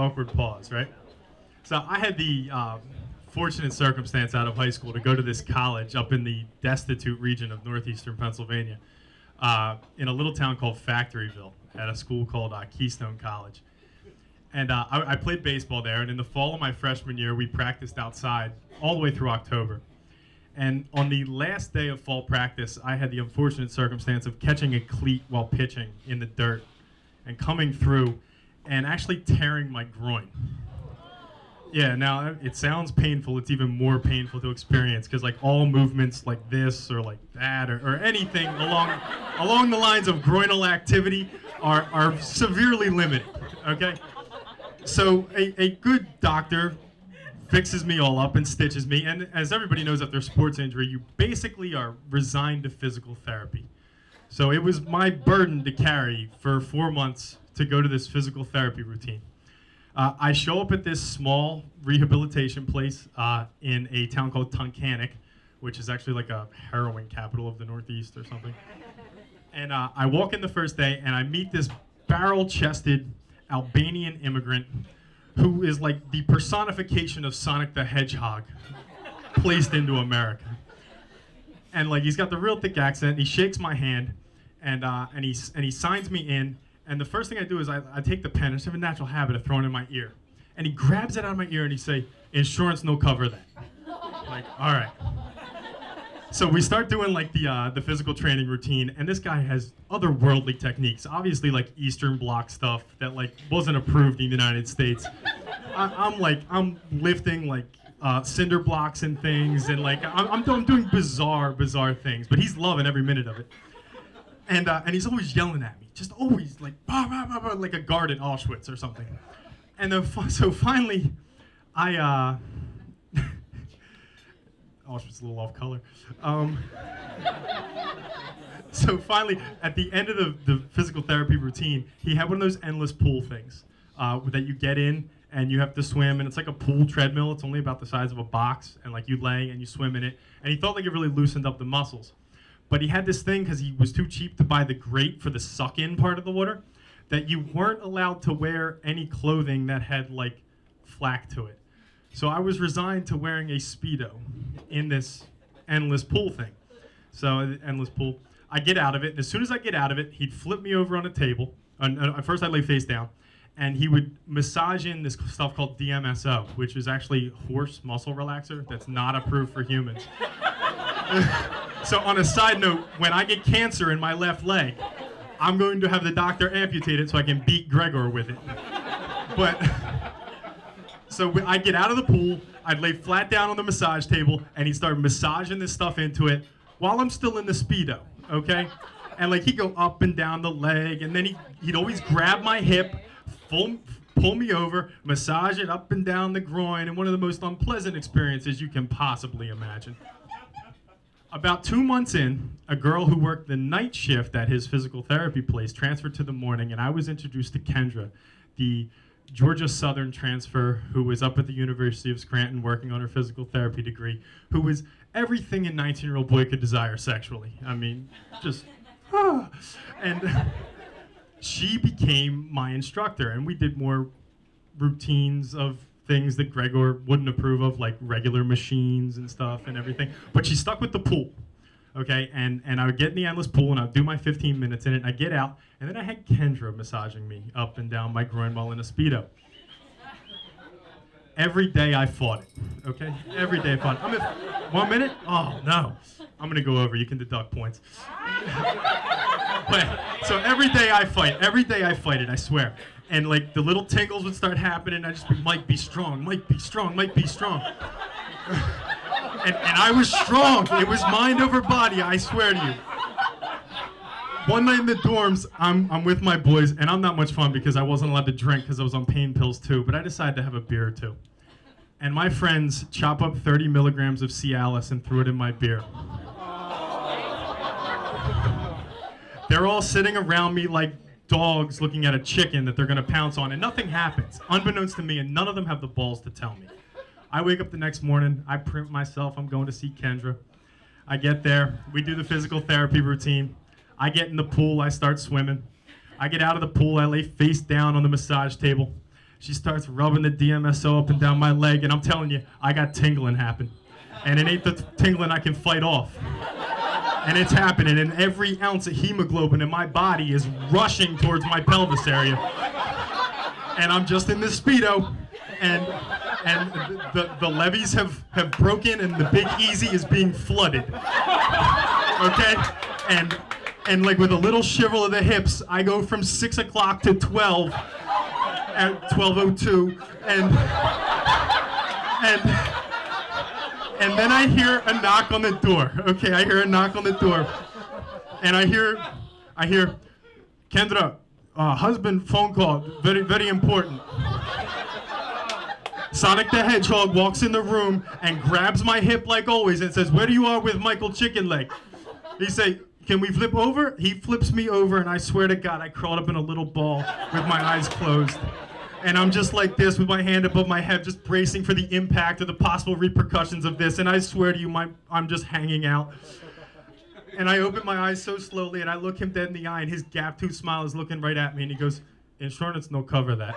awkward pause, right? So I had the fortunate circumstance out of high school to go to this college up in the destitute region of northeastern Pennsylvania, in a little town called Factoryville, at a school called Keystone College. And I played baseball there, and in the fall of my freshman year, we practiced outside all the way through October. And on the last day of fall practice, I had the unfortunate circumstance of catching a cleat while pitching in the dirt and coming through and actually tearing my groin. Yeah, now it sounds painful. It's even more painful to experience because like all movements like this or like that or anything along the lines of groinal activity are severely limited, okay? So a good doctor fixes me all up and stitches me, and as everybody knows after a sports injury, you basically are resigned to physical therapy. So it was my burden to carry for 4 months to go to this physical therapy routine. I show up at this small rehabilitation place in a town called Tunkhannock, which is actually like a heroin capital of the Northeast or something. And I walk in the first day and I meet this barrel-chested Albanian immigrant who is like the personification of Sonic the Hedgehog placed into America. And like he's got the real thick accent. He shakes my hand, and he signs me in. And the first thing I do is I take the pen. I just have a natural habit of throwing it in my ear. And he grabs it out of my ear and he say, "Insurance no cover that." Like, all right. So we start doing like the physical training routine, and this guy has otherworldly techniques. Obviously like Eastern Bloc stuff that like wasn't approved in the United States. I'm lifting like cinder blocks and things, and like I'm doing bizarre things, but he's loving every minute of it. And he's always yelling at me, just always like bah, bah, bah, bah, like a guard at Auschwitz or something. And then so finally, Auschwitz a little off color. So finally, at the end of the physical therapy routine, he had one of those endless pool things that you get in and you have to swim, and it's like a pool treadmill. It's only about the size of a box, and like you lay and you swim in it. And he felt like it really loosened up the muscles. But he had this thing, because he was too cheap to buy the grate for the suck-in part of the water, that you weren't allowed to wear any clothing that had like flak to it. So I was resigned to wearing a Speedo in this endless pool thing. So endless pool. I get out of it, and as soon as I get out of it, he'd flip me over on a table. First I'd lay face down, and he would massage in this stuff called DMSO, which is actually horse muscle relaxer that's not approved for humans. So on a side note, when I get cancer in my left leg, I'm going to have the doctor amputate it so I can beat Gregor with it. But so I'd get out of the pool, I'd lay flat down on the massage table, and he'd start massaging this stuff into it while I'm still in the Speedo, okay? And like he'd go up and down the leg, and then he'd always grab my hip, pull me over, massage it up and down the groin, and one of the most unpleasant experiences you can possibly imagine. About 2 months in, a girl who worked the night shift at his physical therapy place transferred to the morning, and I was introduced to Kendra, the Georgia Southern transfer who was up at the University of Scranton working on her physical therapy degree, who was everything a 19-year-old boy could desire sexually. I mean, just, And she became my instructor, and we did more routines of things that Gregor wouldn't approve of, like regular machines and stuff and everything. But she stuck with the pool, okay? And I would get in the endless pool, and I'd do my 15 minutes in it, and I'd get out, and then I had Kendra massaging me up and down my groin while in a Speedo. Every day I fought it, okay? Every day I fought it. I'm at 1 minute? Oh, no. I'm going to go over. You can deduct points. But, so every day I fight it, I swear. And like the little tingles would start happening. I just be, Mike, be strong, Mike, be strong, Mike, be strong. And I was strong. It was mind over body, I swear to you. One night in the dorms, I'm with my boys, and I'm not much fun because I wasn't allowed to drink because I was on pain pills too, but I decided to have a beer or two. And my friends chop up 30 milligrams of Cialis and threw it in my beer. They're all sitting around me like dogs looking at a chicken that they're going to pounce on, and nothing happens, unbeknownst to me, and none of them have the balls to tell me. I wake up the next morning, I print myself, I'm going to see Kendra. I get there, we do the physical therapy routine. I get in the pool, I start swimming. I get out of the pool, I lay face down on the massage table. She starts rubbing the DMSO up and down my leg, and I'm telling you, I got tingling happen. And it ain't the tingling I can fight off. And it's happening, and every ounce of hemoglobin in my body is rushing towards my pelvis area. And I'm just in this Speedo, and the levees have broken, and the Big Easy is being flooded. Okay? And like with a little shiver of the hips, I go from 6 o'clock to 12 at 12:02, and then I hear a knock on the door. Okay, I hear a knock on the door, and I hear, Kendra, husband phone call, very, very important. Sonic the Hedgehog walks in the room and grabs my hip like always and says, "Where you are with Michael Chicken Leg?" He say, "Can we flip over?" He flips me over, and I swear to God, I crawled up in a little ball with my eyes closed. And I'm just like this with my hand above my head, just bracing for the impact of the possible repercussions of this. And I swear to you, I'm just hanging out. And I open my eyes so slowly, and I look him dead in the eye, and his gap-toothed smile is looking right at me, and he goes, "Insurance no cover that."